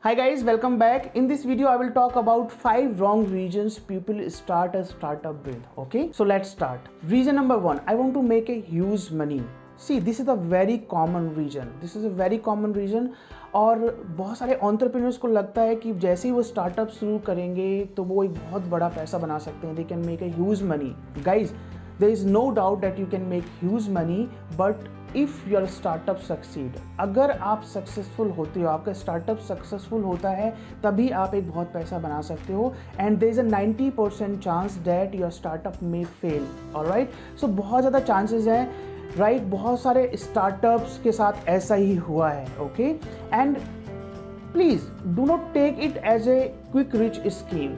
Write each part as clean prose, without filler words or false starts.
Hi guys, welcome back. In this video, I will talk about 5 wrong reasons people start a startup with. Okay, so let's start. Reason number 1, I want to make a huge money. See, this is a very common reason. और बहुत सारे entrepreneurs को लगता है कि जैसे ही वो startup शुरू करेंगे तो वो एक बहुत बड़ा पैसा बना सकते हैं. They can make a huge money. Guys, there is no doubt that you can make huge money, but if your startup succeed, अगर आप सक्सेसफुल होते हो, आपका स्टार्टअप सक्सेसफुल होता है, तभी आप एक बहुत पैसा बना सकते हो. And there is a 90% chance that your startup में फेल. ऑलराइट, सो बहुत ज़्यादा चांसेस हैं, राइट. बहुत सारे स्टार्टअप्स के साथ ऐसा ही हुआ है. Okay, and please do not take it as a quick rich scheme.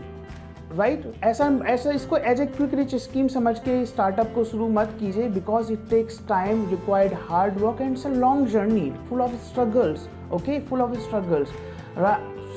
Right, ऐसा इसको as a quick rich scheme समझ के स्टार्टअप को शुरू मत कीजिए, because it takes time, required hard work and it's a long journey full of struggles. Okay, full of struggles.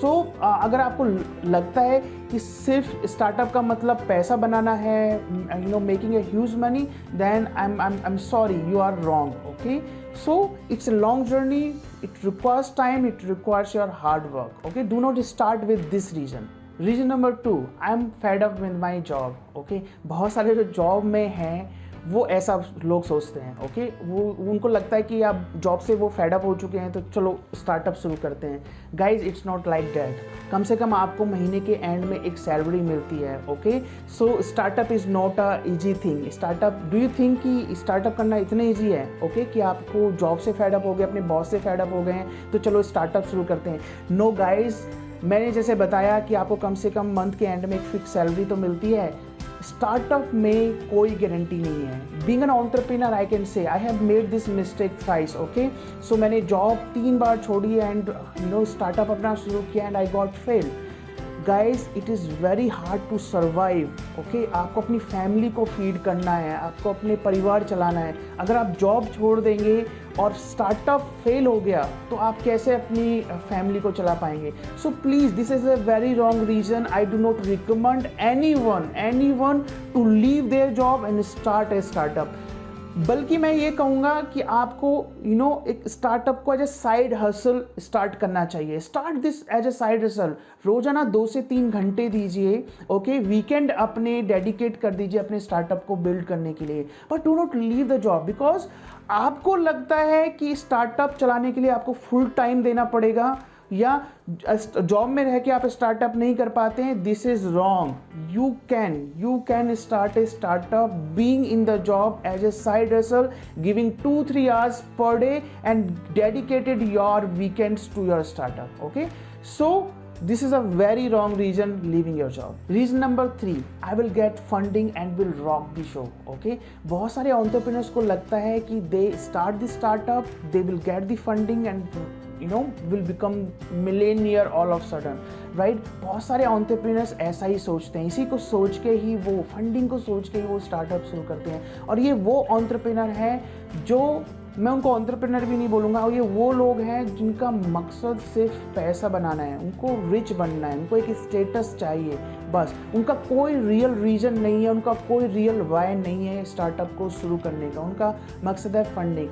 So अगर आपको लगता है कि सिर्फ स्टार्टअप का मतलब पैसा बनाना है, you know, making a huge money, then I am sorry, you are wrong. Okay, so it's a long journey, it requires time, it requires your hard work. Okay, do not start with this reason. Reason number 2, I am fed up with my job. Okay, बहुत सारे जो job में हैं वो ऐसा लोग सोचते हैं. ओके, वो उनको लगता है कि आप जॉब से वो फेड अप हो चुके हैं तो चलो स्टार्टअप शुरू करते हैं. Guys, it's not like that. कम से कम आपको महीने के एंड में एक सैलरी मिलती है. Okay, so startup is not a easy thing. Startup, do you think कि स्टार्टअप करना इतना ईजी है? ओके, कि आपको जॉब से फेड अप हो गए, अपने बॉस से फेड अप हो गए हैं तो चलो स्टार्टअप शुरू करते हैं. नो गाइज, मैंने जैसे बताया कि आपको कम से कम मंथ के एंड में एक फिक्स सैलरी तो मिलती है. स्टार्टअप में कोई गारंटी नहीं है. Being an entrepreneur, I can say I have made this mistake thrice. Okay, so मैंने जॉब 3 बार छोड़ी एंड यू नो स्टार्टअप अपना शुरू किया and I got fail. Guys, it is very hard to survive. Okay, आपको अपनी family को feed करना है, आपको अपने परिवार चलाना है. अगर आप जॉब छोड़ देंगे और स्टार्टअप फेल हो गया तो आप कैसे अपनी फैमिली को चला पाएंगे? So please, this is a very wrong reason. I do not recommend anyone to leave their job and start a startup. बल्कि मैं ये कहूँगा कि आपको यू नो एक स्टार्टअप को as a side hustle start करना चाहिए. Start this as a side hustle. रोजाना 2 से 3 घंटे दीजिए. ओके, वीकेंड अपने डेडिकेट कर दीजिए अपने स्टार्टअप को बिल्ड करने के लिए. But do not leave the job because आपको लगता है कि स्टार्टअप चलाने के लिए आपको फुल टाइम देना पड़ेगा या जॉब में रह के आप स्टार्टअप नहीं कर पाते हैं. This is wrong. You can start a startup being in the job as a side hustle, giving 2-3 hours per day and dedicated your weekends to your startup. Okay, so this is a very wrong reason leaving your job. Reason number 3, I will get funding and will rock the show. Okay, बहुत सारे entrepreneurs को लगता है कि they start the startup, they will get the funding and you know will become millionaire all of sudden. Right, बहुत सारे entrepreneurs ऐसा ही सोचते हैं. इसी को सोच के ही वो फंडिंग को सोच के ही वो स्टार्टअप शुरू करते हैं. और ये वो एंटरप्रेन्योर हैं जो, मैं उनको एंटरप्रेन्योर भी नहीं बोलूँगा, और ये वो लोग हैं जिनका मकसद सिर्फ पैसा बनाना है, उनको रिच बनना है, उनको एक स्टेटस चाहिए बस. उनका कोई रियल रीज़न नहीं है, उनका कोई रियल वाई नहीं है स्टार्टअप को शुरू करने का. उनका मकसद है funding.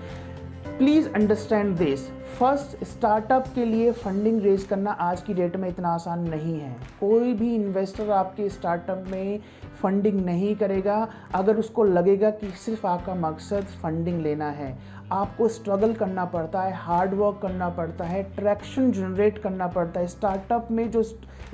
Please understand this. First, startup के लिए फंडिंग रेज करना आज की डेट में इतना आसान नहीं है. कोई भी इन्वेस्टर आपके स्टार्टअप में फंडिंग नहीं करेगा अगर उसको लगेगा कि सिर्फ आपका मकसद फंडिंग लेना है. आपको स्ट्रगल करना पड़ता है, हार्ड वर्क करना पड़ता है, ट्रैक्शन जनरेट करना पड़ता है. स्टार्टअप में जो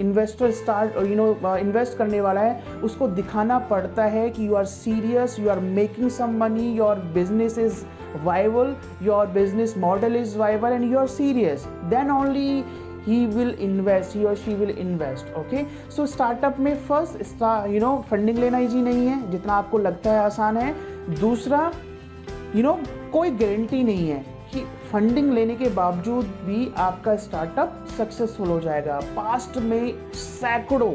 इन्वेस्टर इन्वेस्ट करने वाला है उसको दिखाना पड़ता है कि you are serious, you are making some money, your business is viable, your business model is viable and you are serious, then only he or she will invest. Okay, so startup में first funding लेना easy नहीं है जितना आपको लगता है आसान है. दूसरा, कोई गारंटी नहीं है कि फंडिंग लेने के बावजूद भी आपका स्टार्टअप सक्सेसफुल हो जाएगा. पास्ट में सैकड़ों,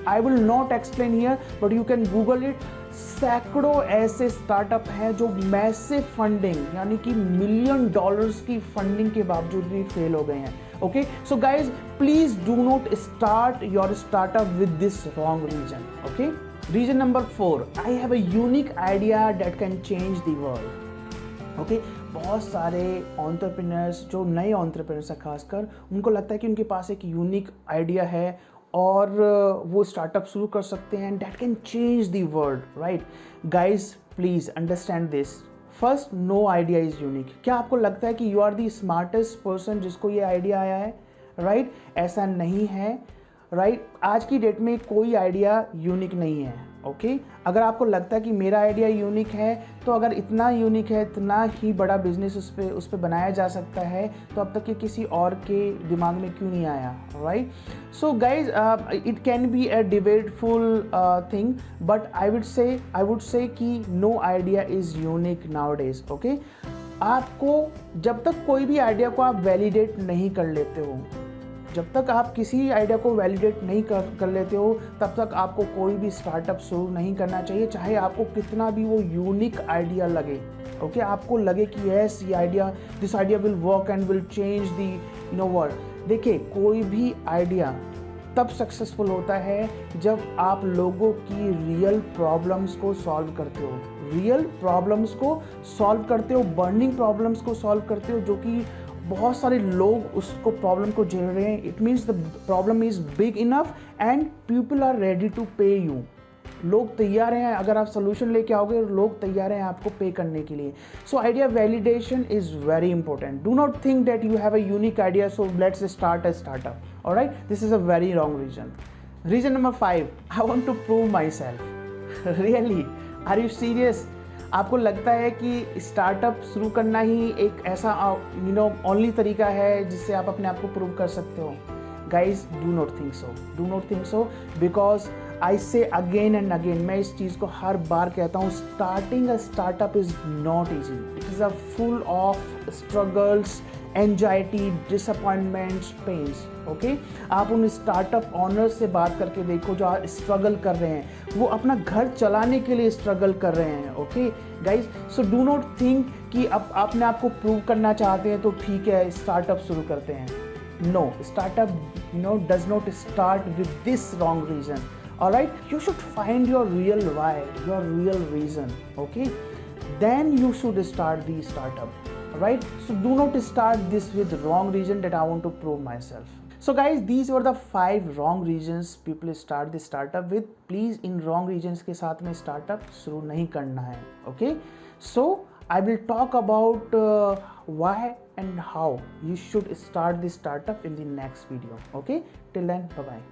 I will not explain here but you can Google it, सैकड़ों ऐसे स्टार्टअप हैं जो मैसिव फंडिंग यानी कि $1 million की फंडिंग के बावजूद भी फेल हो गए हैं. Okay, so guys, please do not start your startup with this wrong reason. Okay, reason number 4, I have a unique idea that can change the world. Okay, बहुत सारे एंटरप्रेन्योर्स जो नए एंटरप्रेन्योर्स हैं खासकर, उनको लगता है कि उनके पास एक यूनिक आइडिया है और वो स्टार्टअप शुरू कर सकते हैं, that can change the world, right guys? Please understand this. First, no idea is unique. क्या आपको लगता है कि you are the smartest person जिसको ये आइडिया आया है? राइट? ऐसा नहीं है। राइट? आज की डेट में कोई आइडिया यूनिक नहीं है। ओके? अगर आपको लगता है कि मेरा आइडिया यूनिक है, तो अगर इतना यूनिक है, इतना ही बड़ा बिजनेस उस पे बनाया जा सकता है, तो अब तक ये किसी और के दिमाग में क्यों नहीं आया? Right? So guys, it can be a debateful thing, but I would say कि no idea is unique nowadays. Okay? आपको जब तक कोई भी आइडिया को आप वैलिडेट नहीं कर लेते हो, जब तक आप किसी आइडिया को वैलिडेट नहीं कर लेते हो, तब तक आपको कोई भी स्टार्टअप शुरू नहीं करना चाहिए, चाहे आपको कितना भी वो यूनिक आइडिया लगे। ओके? आपको लगे कि यस, ये idea, this idea will work and will change the world. देखिए, कोई भी आइडिया तब सक्सेसफुल होता है जब आप लोगों की रियल प्रॉब्लम्स को सॉल्व करते हो, बर्निंग प्रॉब्लम्स को सॉल्व करते हो, जो कि बहुत सारे लोग उसको प्रॉब्लम को झेल रहे हैं। It means the problem is big enough and people are ready to pay you. लोग तैयार हैं, अगर आप सोल्यूशन लेके आओगे, लोग तैयार हैं आपको पे करने के लिए। So idea validation is very important. Do not think that you have a unique idea, so let's start a startup. Alright? This is a very wrong reason. Reason number 5, I want to prove myself. Really? Are you serious? आपको लगता है कि startup शुरू करना ही एक ऐसा only तरीका है जिससे आप अपने आप को प्रूव कर सकते हो? Guys, do not think so, because I से अगेन एंड अगेन, मैं इस चीज़ को हर बार कहता हूँ, starting a startup is not easy. It is a full of struggles, anxiety, disappointments, pains. Okay? आप उन स्टार्टअप ऑनर्स से बात करके देखो जो स्ट्रगल कर रहे हैं, वो अपना घर चलाने के लिए स्ट्रगल कर रहे हैं। Okay guys? So do not think कि अब आपने आपको प्रूव करना चाहते हैं तो ठीक है स्टार्टअप शुरू करते हैं। No, startup does not start with this wrong reason. Alright? You should find your real why, your real reason. Okay? Then you should start the startup, right? So do not start this with wrong reason that I want to prove myself. So guys, these were the 5 wrong reasons people start the startup with. Please in wrong reasons के साथ में startup शुरू नहीं करना है. Okay? So I will talk about why and how you should start the startup in the next video. Okay? Till then, bye bye.